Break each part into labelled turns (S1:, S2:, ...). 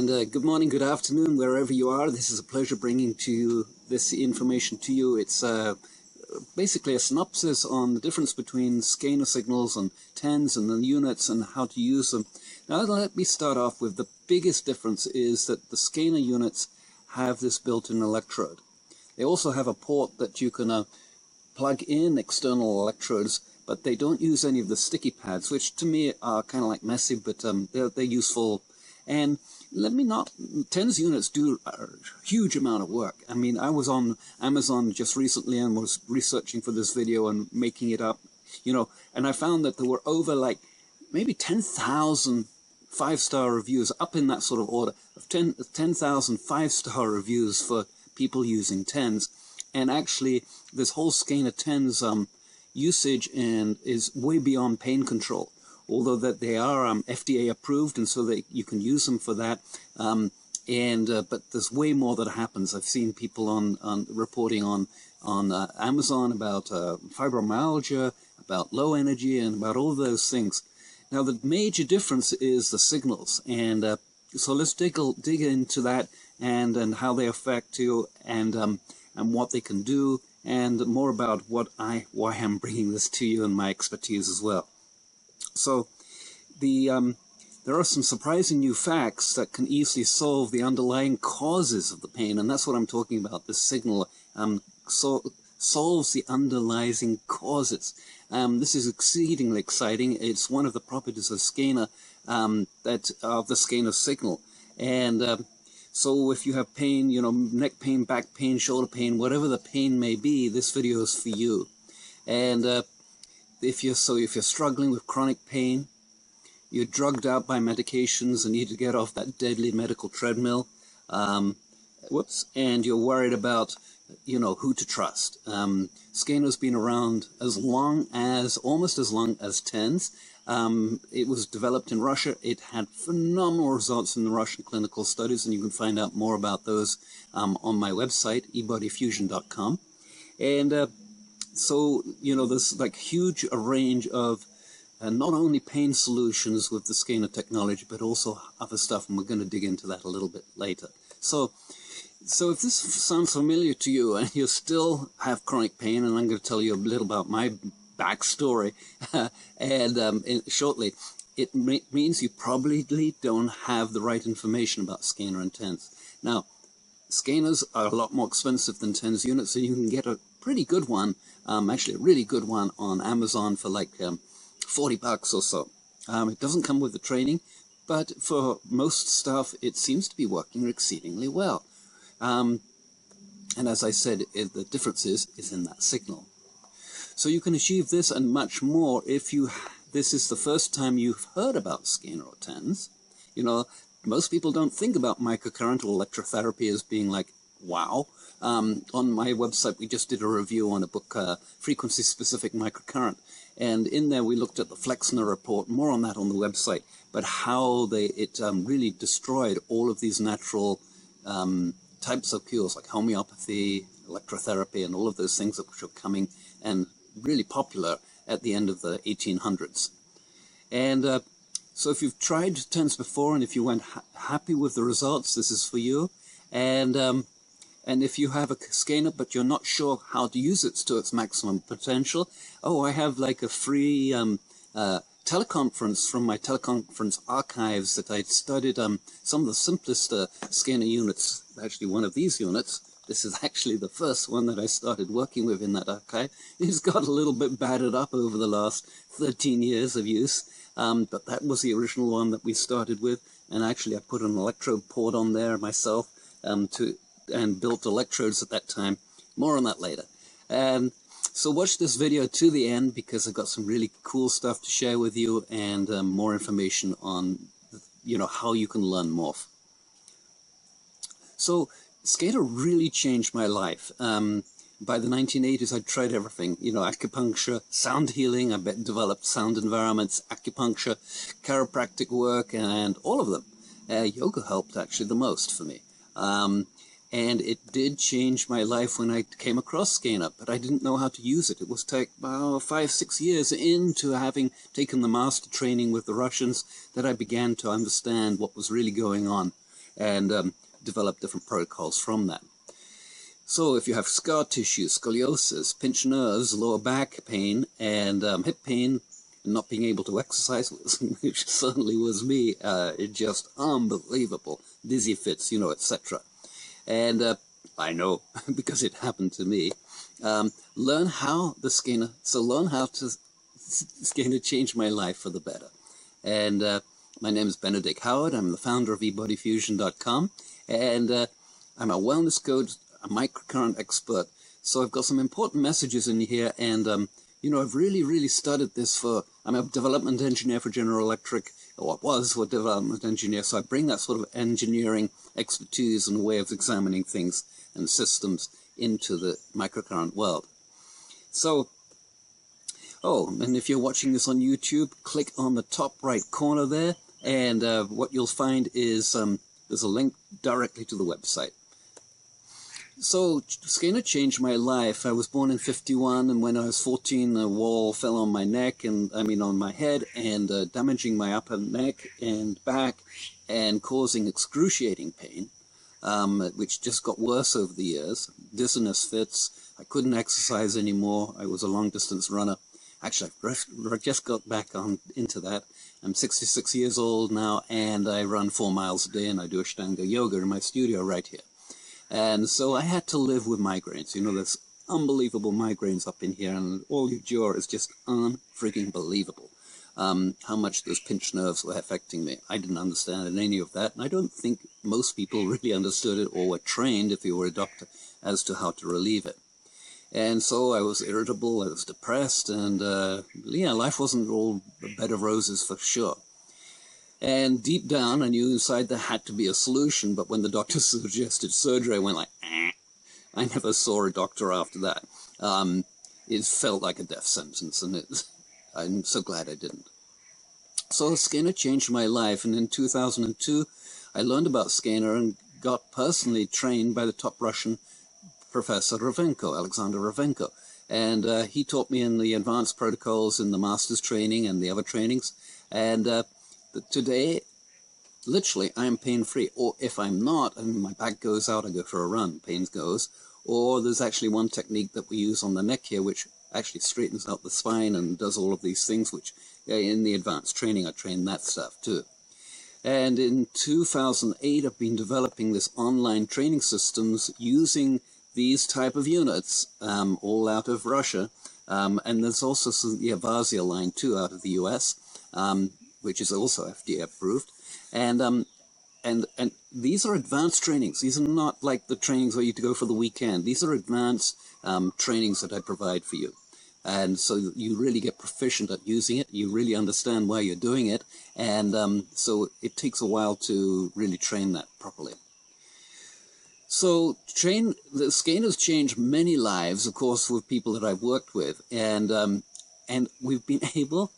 S1: Good morning, good afternoon, wherever you are. This is a pleasure bringing to you this information to you. It's basically a synopsis on the difference between scalar signals and TENS and the units and how to use them. Now let me start off with the biggest difference is that the scalar units have this built-in electrode. They also have a port that you can plug in external electrodes, but they don't use any of the sticky pads, which to me are kind of like messy, but they're useful. And let me not, TENS units do a huge amount of work. I mean, I was on Amazon just recently and was researching for this video and making it up, you know, and I found that there were over like maybe 10,000 5-star reviews, up in that sort of order, of 10,000 5-star reviews for people using TENS. And actually, this whole SCENAR TENS usage and is way beyond pain control. Although that they are FDA approved, and so that you can use them for that. But there's way more that happens. I've seen people on reporting on Amazon about fibromyalgia, about low energy, and about all those things. Now the major difference is the signals, and so let's dig into that and how they affect you and what they can do, and more about why I'm bringing this to you and my expertise as well. So there are some surprising new facts that can easily solve the underlying causes of the pain, and that's what I'm talking about. This signal solves the underlying causes. This is exceedingly exciting. It's one of the properties of SCENAR, of the SCENAR signal. And so if you have pain, you know, neck pain, back pain, shoulder pain, whatever the pain may be, this video is for you. And if you're struggling with chronic pain, you're drugged out by medications and need to get off that deadly medical treadmill, and you're worried about, you know, who to trust. SCENAR's been around almost as long as TENS. It was developed in Russia. It had phenomenal results in the Russian clinical studies, and you can find out more about those on my website, ebodyfusion.com. And so, you know, there's like huge a range of not only pain solutions with the SCENAR technology, but also other stuff, and we're going to dig into that a little bit later. So if this sounds familiar to you and you still have chronic pain, and I'm going to tell you a little about my backstory, and shortly, it means you probably don't have the right information about SCENAR and TENS. Now, SCENARs are a lot more expensive than TENS units, so you can get a pretty good one, actually a really good one on Amazon for like $40 or so. It doesn't come with the training, but for most stuff it seems to be working exceedingly well. And as I said, the difference is in that signal. So you can achieve this and much more if this is the first time you've heard about SCENAR or TENS. You know, most people don't think about microcurrent or electrotherapy as being like, wow. On my website, we just did a review on a book, Frequency-Specific Microcurrent. And in there, we looked at the Flexner report, more on that on the website, but how it really destroyed all of these natural types of cures, like homeopathy, electrotherapy, and all of those things which were coming and really popular at the end of the 1800s. And so if you've tried TENS before, and if you weren't happy with the results, this is for you. And if you have a SCENAR but you're not sure how to use it to its maximum potential, I have like a free teleconference from my teleconference archives that I studied some of the simplest SCENAR units. Actually, one of these units, this is actually the first one that I started working with in that archive. It's got a little bit battered up over the last 13 years of use, but that was the original one that we started with. And actually, I put an electrode port on there myself and built electrodes at that time. More on that later. So watch this video to the end, because I've got some really cool stuff to share with you, and more information on, you know, how you can learn more. So SCENAR really changed my life. By the 1980s, I tried everything. You know, acupuncture, sound healing. I developed sound environments, acupuncture, chiropractic work, and all of them. Yoga helped actually the most for me. And it did change my life when I came across SCENAR, but I didn't know how to use it. It was about 5-6 years into having taken the master training with the Russians that I began to understand what was really going on. and develop different protocols from that. So if you have scar tissue, scoliosis, pinched nerves, lower back pain, and hip pain, and not being able to exercise, which certainly was me, it just unbelievable, dizzy fits, you know, etc. And I know, because it happened to me. Learn how to SCENAR changed my life for the better. And my name is Benedick Howard. I'm the founder of ebodyfusion.com, and I'm a wellness coach, a microcurrent expert. So I've got some important messages in here, and you know, I've really studied this for, I'm a development engineer for General Electric, or was a development engineer, so I bring that sort of engineering expertise and way of examining things and systems into the microcurrent world. So, oh, and if you're watching this on YouTube, click on the top right corner there, and what you'll find is there's a link directly to the website. So, SCENAR changed my life. I was born in '51, and when I was 14, a wall fell on my neck, and on my head, and damaging my upper neck and back, and causing excruciating pain, which just got worse over the years. Dizziness fits. I couldn't exercise anymore. I was a long-distance runner. Actually, I just got back into that. I'm 66 years old now, and I run 4 miles a day, and I do Ashtanga yoga in my studio right here. And so I had to live with migraines. You know, there's unbelievable migraines up in here, and all your jaw is just unfreaking believable. How much those pinched nerves were affecting me. I didn't understand any of that, and I don't think most people really understood it or were trained, if you were a doctor, as to how to relieve it. And so I was irritable, I was depressed, and yeah, life wasn't all a bed of roses for sure. And deep down, I knew inside there had to be a solution, but when the doctor suggested surgery, I went like, eh. I never saw a doctor after that. It felt like a death sentence, and I'm so glad I didn't. So SCENAR changed my life, and in 2002, I learned about SCENAR and got personally trained by the top Russian Professor Ravenko, Alexander Ravenko. And he taught me in the advanced protocols in the master's training and the other trainings. And today, literally, I am pain-free. Or if I'm not, and my back goes out, I go for a run, pain goes. Or there's actually one technique that we use on the neck here, which actually straightens out the spine and does all of these things, which in the advanced training, I train that stuff too. And in 2008, I've been developing this online training systems using these type of units, all out of Russia. And there's also the Avasia line too, out of the US. Which is also FDA approved, and these are advanced trainings. These are not like the trainings where you go for the weekend. These are advanced trainings that I provide for you, and so you really get proficient at using it. You really understand why you're doing it, and so it takes a while to really train that properly. So the SCENAR's changed many lives, of course, with people that I've worked with, and we've been able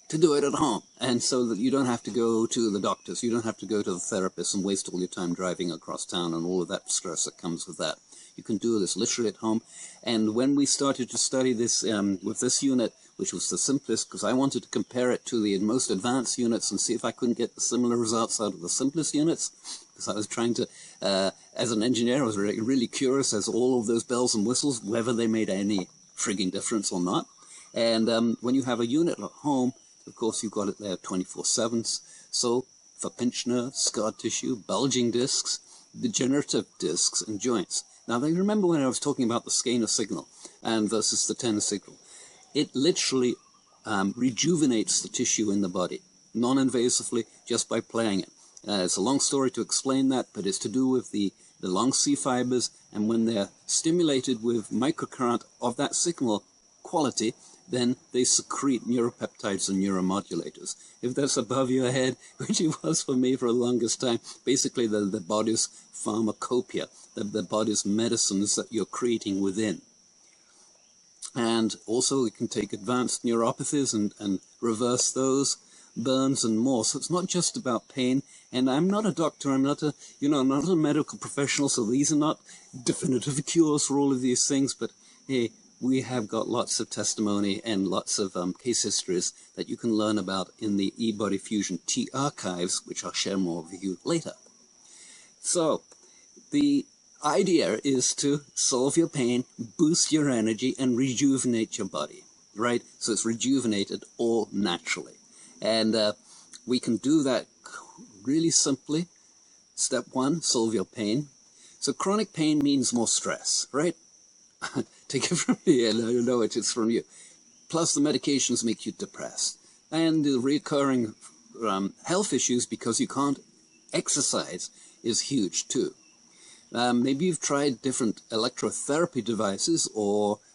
S1: to do it at home, and so that you don't have to go to the doctors, you don't have to go to the therapist and waste all your time driving across town and all of that stress that comes with that. You can do this literally at home. And when we started to study this with this unit, which was the simplest, because I wanted to compare it to the most advanced units and see if I couldn't get the similar results out of the simplest units, because I was trying to, as an engineer, I was really curious as all of those bells and whistles, whether they made any frigging difference or not. And when you have a unit at home, of course, you've got it there 24/7. So for pinched nerves, scar tissue, bulging discs, degenerative discs, and joints. Now, remember when I was talking about the SCENAR signal and versus the TENS signal? It literally rejuvenates the tissue in the body, non-invasively, just by playing it. It's a long story to explain that, but it's to do with the long C fibers, and when they're stimulated with microcurrent of that signal quality, then they secrete neuropeptides and neuromodulators. If that's above your head, which it was for me for the longest time, basically the body's pharmacopoeia, the body's medicines that you're creating within. And also it can take advanced neuropathies and reverse those, burns and more. So it's not just about pain. And I'm not a doctor, I'm not a, I'm not a medical professional, so these are not definitive cures for all of these things, but hey, we have got lots of testimony and lots of case histories that you can learn about in the eBody Fusion T archives, which I'll share more with you later. So the idea is to solve your pain, boost your energy, and rejuvenate your body, right? So it's rejuvenated all naturally. And we can do that really simply. Step one, solve your pain. So chronic pain means more stress, right? Take it from me, and I know it's from you. Plus the medications make you depressed. And the recurring health issues because you can't exercise is huge too. Maybe you've tried different electrotherapy devices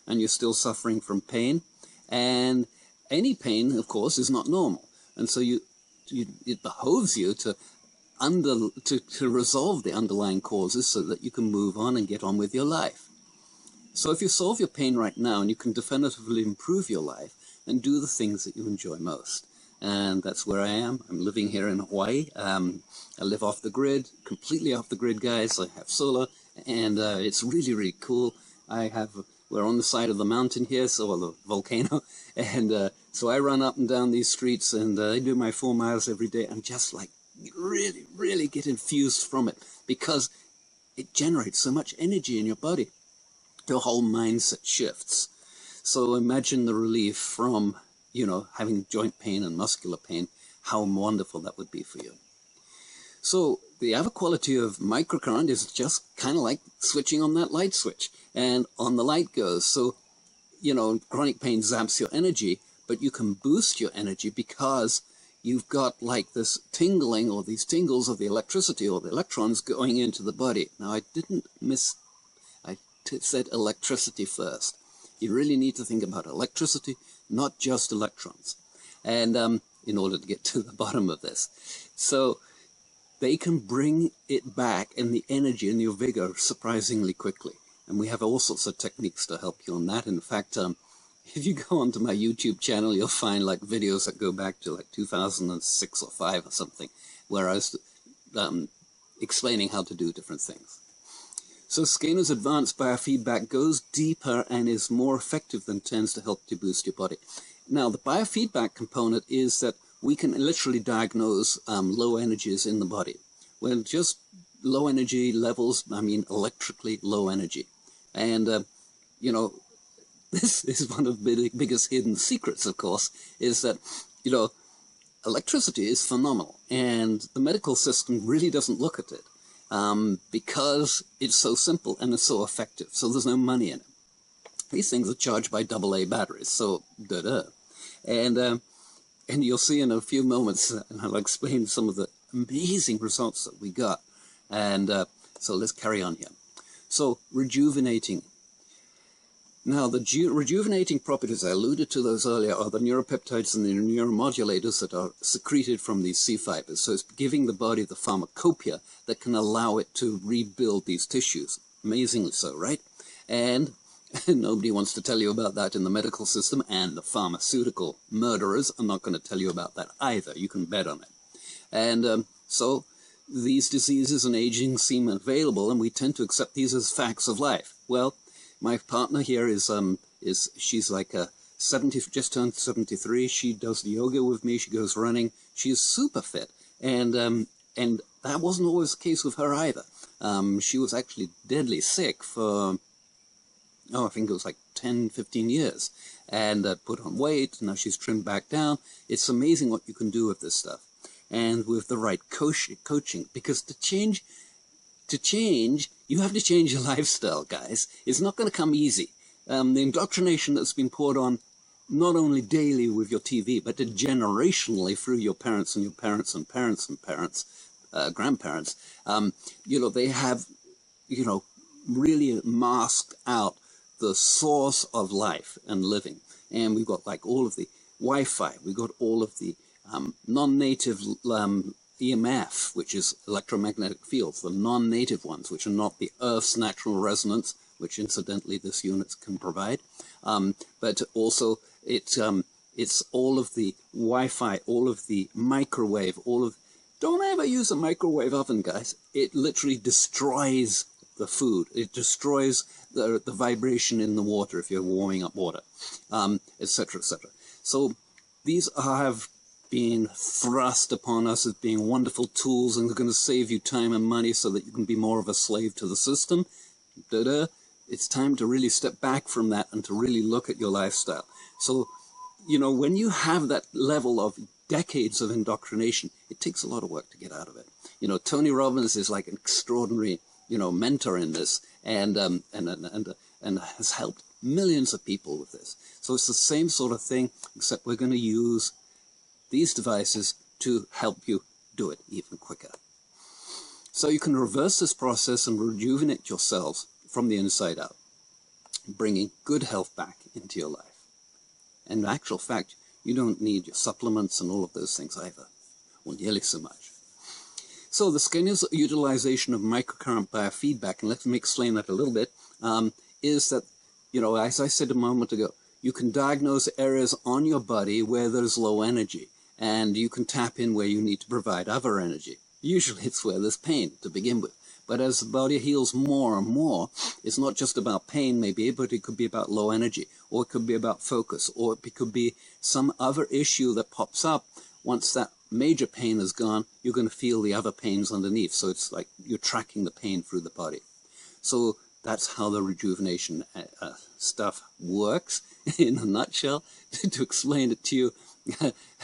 S1: and you're still suffering from pain. And any pain, of course, is not normal. And so it behoves you to resolve the underlying causes so that you can move on and get on with your life. So if you solve your pain right now, and you can definitively improve your life and do the things that you enjoy most. And that's where I am. I'm living here in Hawaii. I live off the grid, completely off the grid, guys. I have solar, and it's really, really cool. We're on the side of the mountain here, so the volcano, and so I run up and down these streets, and I do my 4 miles every day, and just like really, really get infused from it, because it generates so much energy in your body. Your whole mindset shifts. So imagine the relief from, having joint pain and muscular pain, how wonderful that would be for you. So the other quality of microcurrent is just kind of like switching on that light switch, and on the light goes. So, chronic pain zaps your energy, but you can boost your energy because you've got like this tingling, or these tingles of the electricity or the electrons going into the body. Now I said electricity first. You really need to think about electricity, not just electrons, and in order to get to the bottom of this. So they can bring it back in the energy and your vigor surprisingly quickly. And we have all sorts of techniques to help you on that. In fact, if you go onto my YouTube channel, you'll find like videos that go back to like 2006 or 5 or something, where I was explaining how to do different things. So SCENAR's advanced biofeedback goes deeper and is more effective than TENS to help to boost your body. Now, the biofeedback component is that we can literally diagnose low energies in the body. Well, just low energy levels, I mean electrically low energy. And, this is one of the biggest hidden secrets, of course, is that, electricity is phenomenal. And the medical system really doesn't look at it. Because it's so simple and it's so effective, so there's no money in it. These things are charged by AA batteries, so and you'll see in a few moments, and I'll explain some of the amazing results that we got. And so let's carry on here. So rejuvenating. Now, the rejuvenating properties, I alluded to those earlier, are the neuropeptides and the neuromodulators that are secreted from these C fibers. So it's giving the body the pharmacopoeia that can allow it to rebuild these tissues. Amazingly so, right? And nobody wants to tell you about that in the medical system, and the pharmaceutical murderers are not going to tell you about that either. You can bet on it. And so these diseases and aging seem available, and we tend to accept these as facts of life. Well, my partner here she's like 70, just turned 73. She does the yoga with me. She goes running. She is super fit, and that wasn't always the case with her either. She was actually deadly sick for I think it was like 10, 15 years, and put on weight. Now she's trimmed back down. It's amazing what you can do with this stuff, and with the right coaching, because to change, you have to change your lifestyle, guys. It's not going to come easy. The indoctrination that's been poured on, not only daily with your TV, but generationally through your parents and your parents and parents and parents, grandparents, they have, really masked out the source of life and living. And we've got like all of the Wi-Fi, we've got all of the non-native EMF, which is electromagnetic fields, the non-native ones, which are not the Earth's natural resonance, which incidentally this unit can provide, but also it's all of the Wi-Fi, all of the microwave, don't ever use a microwave oven, guys. It literally destroys the food. It destroys the vibration in the water if you're warming up water, etc., etc. So these have being thrust upon us as being wonderful tools and they're going to save you time and money so that you can be more of a slave to the system. It's time to really step back from that and to really look at your lifestyle. So, you know, when you have that level of decades of indoctrination, it takes a lot of work to get out of it. You know, Tony Robbins is like an extraordinary, you know, mentor in this, and has helped millions of people with this. So it's the same sort of thing, except we're going to use these devices to help you do it even quicker. So you can reverse this process and rejuvenate yourselves from the inside out, bringing good health back into your life. And in actual fact, you don't need your supplements and all of those things either, or nearly so much. So the scanner's utilization of microcurrent biofeedback, and let me explain that a little bit, is that, you know, as I said a moment ago, you can diagnose areas on your body where there's low energy, and you can tap in where you need to provide other energy. Usually it's where there's pain to begin with. But as the body heals more and more, it's not just about pain maybe, but it could be about low energy, or it could be about focus, or it could be some other issue that pops up. Once that major pain is gone, you're going to feel the other pains underneath. So it's like you're tracking the pain through the body. So that's how the rejuvenation stuff works in a nutshell. To explain it to you,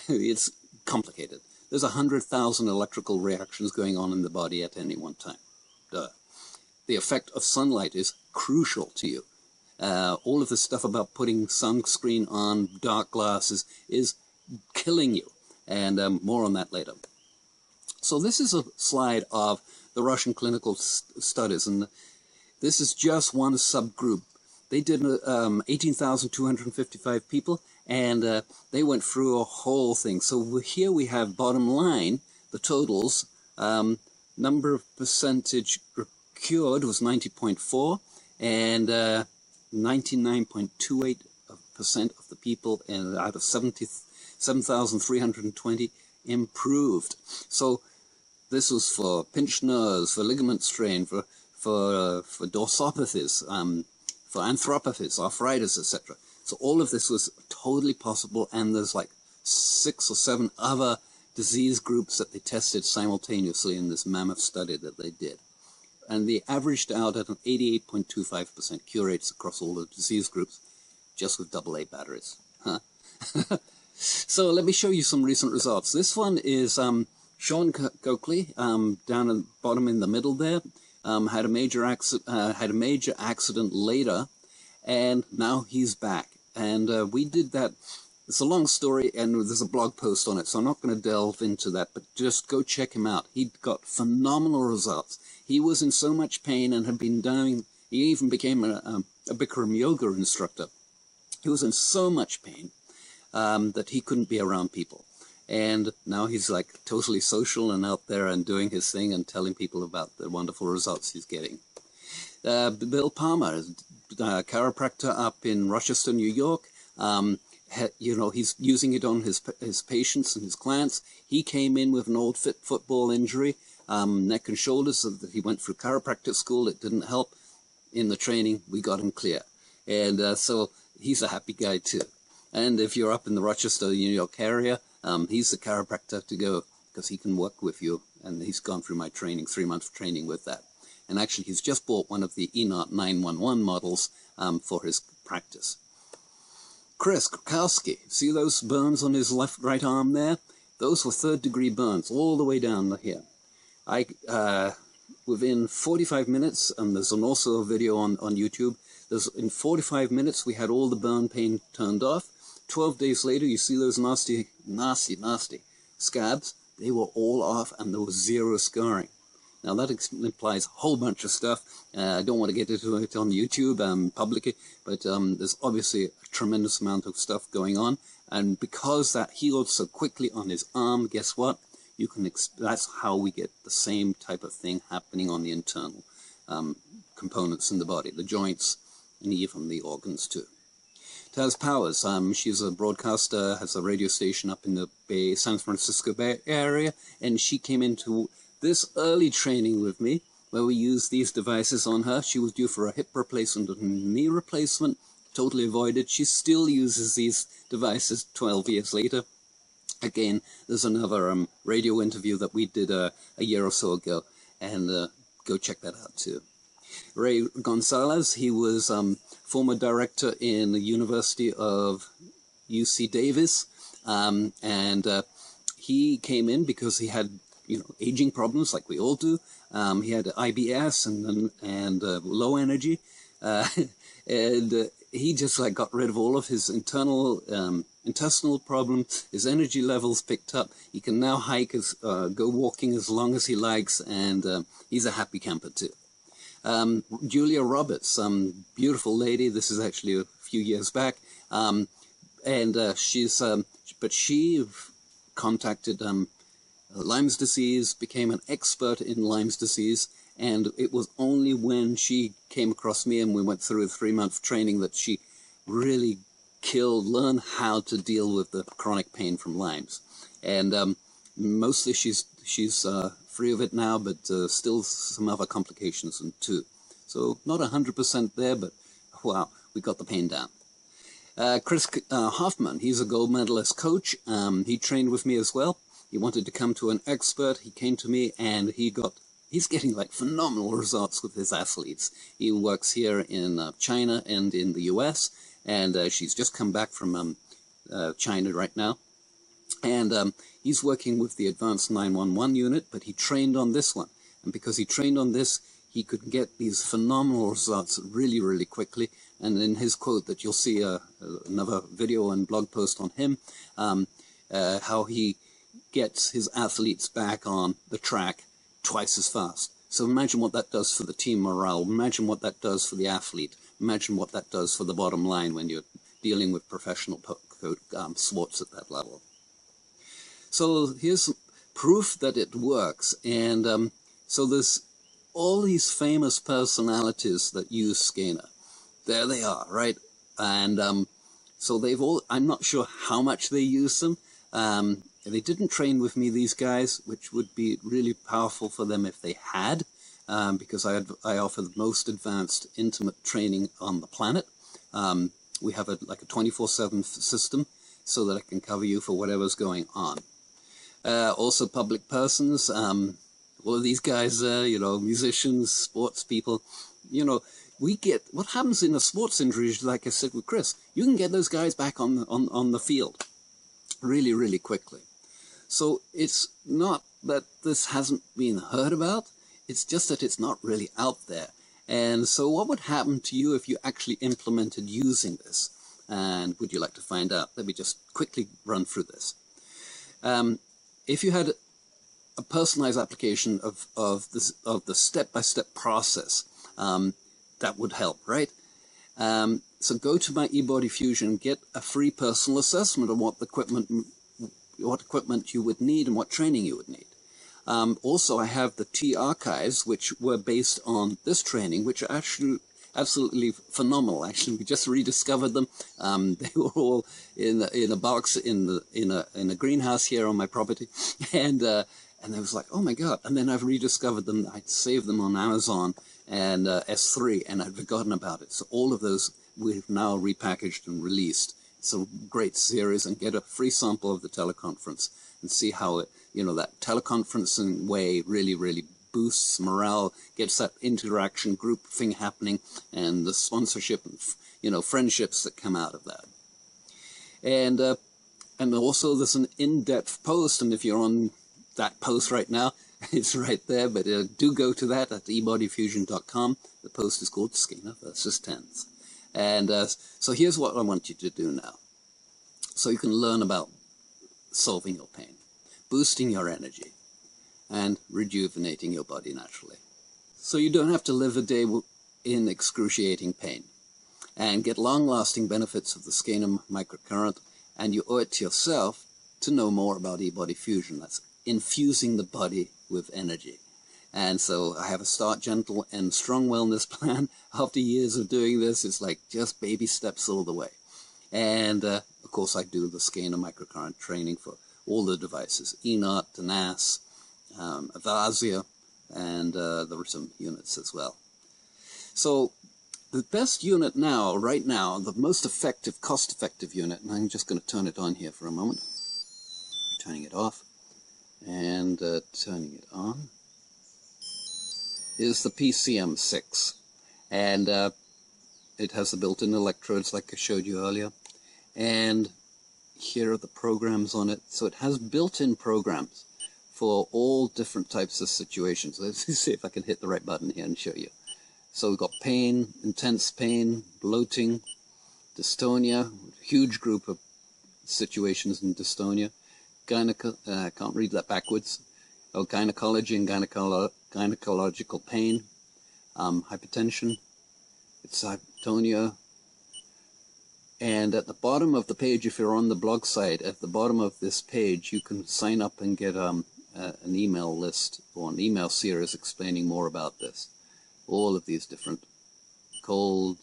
S1: it's complicated. There's 100,000 electrical reactions going on in the body at any one time. The effect of sunlight is crucial to you. All of the stuff about putting sunscreen on, dark glasses, is killing you. And more on that later. So this is a slide of the Russian clinical studies, and this is just one subgroup. They did 18,255 people, and they went through a whole thing. So here we have bottom line, the totals. Number of percentage cured was 90.4, and 99.28% of the people out of 7,320 improved. So this was for pinched nerves, for ligament strain, for dorsopathies, for arthropathies, arthritis, etc. So all of this was totally possible, and there's like 6 or 7 other disease groups that they tested simultaneously in this mammoth study that they did. And they averaged out at an 88.25% cure rates across all the disease groups, just with AA batteries. Huh? So let me show you some recent results. This one is Sean Coakley, down at the bottom in the middle there, had a major accident later, and now he's back. And we did that. It's a long story, and there's a blog post on it, so I'm not going to delve into that, but just go check him out. He got phenomenal results. He was in so much pain and had been doing, he even became a Bikram yoga instructor. He was in so much pain that he couldn't be around people. And now he's like totally social and out there and doing his thing and telling people about the wonderful results he's getting. Bill Palmer, a chiropractor up in Rochester, New York. You know, he's using it on his patients and his clients. He came in with an old football injury, neck and shoulders, so that he went through chiropractic school. It didn't help. In the training, we got him clear. And so he's a happy guy too. And if you're up in the Rochester, New York area, he's the chiropractor to go, because he can work with you. And he's gone through my training, 3-month training with that. And actually, he's just bought one of the ENOT 911 models for his practice. Chris Krakowski, see those burns on his right arm there? Those were 3rd-degree burns all the way down here. Within 45 minutes, and there's also a video on YouTube, in 45 minutes we had all the burn pain turned off. 12 days later, you see those nasty, nasty, nasty scabs? They were all off, and there was 0 scarring. Now that implies a whole bunch of stuff. I don't want to get into it on YouTube publicly, but there's obviously a tremendous amount of stuff going on. And because that healed so quickly on his arm, guess what? You can. That's how we get the same type of thing happening on the internal components in the body, the joints, and even the organs too. Ters Powers, she's a broadcaster, has a radio station up in the San Francisco Bay Area, and she came into this early training with me, where we used these devices on her. She was due for a hip replacement and a knee replacement, totally avoided. She still uses these devices 12 years later. Again, there's another radio interview that we did a year or so ago, and go check that out too. Ray Gonzalez, he was former director in the University of UC Davis, and he came in because he had, you know, aging problems like we all do. He had IBS and low energy, and he just like got rid of all of his intestinal problems. His energy levels picked up. He can now hike, go walking as long as he likes, and he's a happy camper too. Julia Roberts, beautiful lady. This is actually a few years back, and but she contacted Lyme's disease, became an expert in Lyme's disease, and it was only when she came across me and we went through a 3-month training that she really learned how to deal with the chronic pain from Lyme's. And mostly she's free of it now, but still some other complications too. So not 100% there, but wow, we got the pain down. Chris Hoffman, he's a gold medalist coach. He trained with me as well. He wanted to come to an expert. He came to me, and he's getting like phenomenal results with his athletes. He works here in China and in the US, and she's just come back from China right now. And he's working with the Advanced 911 unit, but he trained on this one. And because he trained on this, he could get these phenomenal results really, really quickly. And in his quote that you'll see another video and blog post on him, how he gets his athletes back on the track twice as fast. So imagine what that does for the team morale. Imagine what that does for the athlete. Imagine what that does for the bottom line when you're dealing with professional sports at that level. So here's proof that it works. And so there's all these famous personalities that use SCENAR. There they are, right? And so they've all, I'm not sure how much they use them. They didn't train with me, these guys, which would be really powerful for them if they had, because I offer the most advanced intimate training on the planet. We have like a 24/7 system so that I can cover you for whatever's going on. Also public persons, all of these guys, you know, musicians, sports people, you know, what happens in a sports injury is, like I said with Chris, you can get those guys back on the field really, really quickly. So it's not that this hasn't been heard about, it's just that it's not really out there. And so what would happen to you if you actually implemented using this? And would you like to find out? Let me just quickly run through this. If you had a personalized application of the step-by-step process, that would help, right? So go to my eBody Fusion, get a free personal assessment of what equipment you would need and what training you would need. Also, I have the T archives, which were based on this training, which are actually absolutely phenomenal. Actually, we just rediscovered them. They were all in a box in a greenhouse here on my property, and I was like, oh my god! And then I've rediscovered them. I'd saved them on Amazon and S3, and I'd forgotten about it. So all of those we've now repackaged and released. It's a great series, and get a free sample of the teleconference and see how it, you know, that teleconferencing way really, really boosts morale, gets that interaction group thing happening, and the sponsorship and, you know, friendships that come out of that. And also there's an in-depth post, and if you're on that post right now, it's right there, but do go to that at ebodyfusion.com. The post is called SCENAR versus TENS. And so here's what I want you to do now. So you can learn about solving your pain, boosting your energy, and rejuvenating your body naturally. So you don't have to live a day in excruciating pain, and get long-lasting benefits of the SCENAR microcurrent, and you owe it to yourself to know more about eBody Fusion. That's infusing the body with energy. And so I have a start gentle and strong wellness plan. After years of doing this, it's like just baby steps all the way. And of course I do the SCENAR microcurrent training for all the devices, ENOT, NAS, Avasia, and the some units as well. So the best unit now, right now, the most effective, cost-effective unit, and I'm just going to turn it on here for a moment. turning it off and turning it on, is the PCM6. And it has the built-in electrodes like I showed you earlier. And here are the programs on it. So it has built-in programs for all different types of situations. Let's see if I can hit the right button here and show you. So we've got pain, intense pain, bloating, dystonia, huge group of situations in dystonia, I can't read that backwards, gynecology and gynecological pain, hypertension, it's hypotonia. And at the bottom of the page, if you're on the blog site, at the bottom of this page, you can sign up and get an email list or an email series explaining more about this. All of these different cold,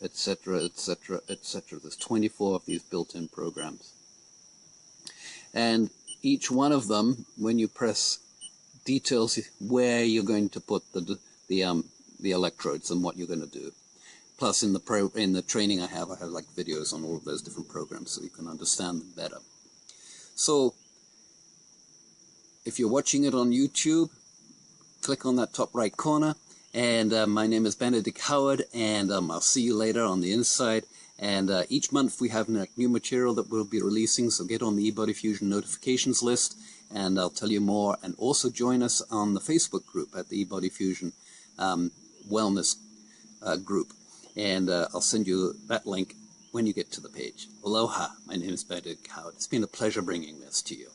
S1: etc., etc., etc. There's 24 of these built-in programs. And each one of them, when you press, details where you're going to put the electrodes and what you're going to do. Plus, in the training I have like videos on all of those different programs so you can understand them better. So, if you're watching it on YouTube, click on that top right corner. And my name is Benedick Howard, and I'll see you later on the inside. And each month we have new material that we'll be releasing, so get on the eBody Fusion notifications list, and I'll tell you more. And also join us on the Facebook group at the eBody Fusion Wellness group. And I'll send you that link when you get to the page. Aloha, my name is Benedick Howard. It's been a pleasure bringing this to you.